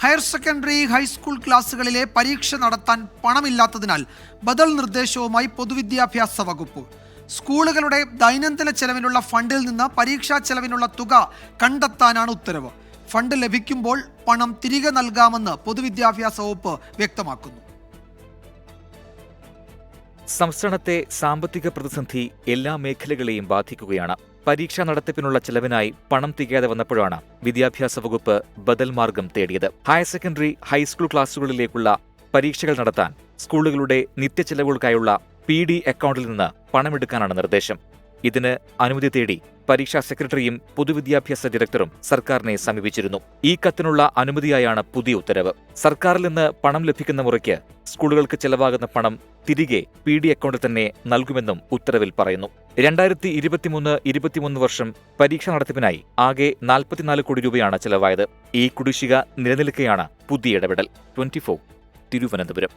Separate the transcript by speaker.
Speaker 1: Higher secondary high school ക്ലാസുകളിലെ പരീക്ഷ നടത്താൻ പണമില്ലാത്തതിനാൽ ബദൽ നിർദ്ദേശവുമായി പൊതുവിദ്യാഭ്യാസ വകുപ്പ്. സ്കൂളുകളുടെ ദൈനംദിന ചെലവിനുള്ള ഫണ്ടിൽ നിന്ന് പരീക്ഷാ ചെലവിനുള്ള തുക കണ്ടെത്താനാണ് ഉത്തരവ്. ഫണ്ട് ലഭിക്കുമ്പോൾ പണം തിരികെ നൽകാമെന്ന് പൊതുവിദ്യാഭ്യാസ വകുപ്പ് വ്യക്തമാക്കുന്നു.
Speaker 2: സംസ്ഥാനത്തെ സാമ്പത്തിക പ്രതിസന്ധി എല്ലാ മേഖലകളെയും ബാധിക്കുകയാണ്. പരീക്ഷാ നടത്തിപ്പിനുള്ള ചെലവിനായി പണം തികയാതെ വന്നപ്പോഴാണ് വിദ്യാഭ്യാസ വകുപ്പ് ബദൽ മാർഗം തേടിയത്. ഹയർ സെക്കൻഡറി ഹൈസ്കൂൾ ക്ലാസുകളിലേക്കുള്ള പരീക്ഷകൾ നടത്താൻ സ്കൂളുകളുടെ നിത്യച്ചെലവുകൾക്കായുള്ള PD അക്കൗണ്ടിൽ നിന്ന് പണമെടുക്കാനാണ് നിർദ്ദേശം. ഇതിന് അനുമതി തേടി പരീക്ഷാ സെക്രട്ടറിയും പൊതുവിദ്യാഭ്യാസ ഡയറക്ടറും സർക്കാരിനെ സമീപിച്ചിരുന്നു. ഈ കത്തിനുള്ള അനുമതിയായാണ് പുതിയ ഉത്തരവ്. സർക്കാരിൽ നിന്ന് പണം ലഭിക്കുന്ന മുറയ്ക്ക് സ്കൂളുകൾക്ക് ചെലവാകുന്ന പണം തിരികെ PD അക്കൗണ്ടിൽ തന്നെ നൽകുമെന്നും ഉത്തരവിൽ പറയുന്നു. 2023-24 വർഷം പരീക്ഷാ നടത്തിപ്പിനായി ആകെ 44 കോടി രൂപയാണ് ചെലവായത്. ഈ കുടിശ്ശിക നിലനിൽക്കെയാണ് പുതിയ ഇടപെടൽ. 24 തിരുവനന്തപുരം.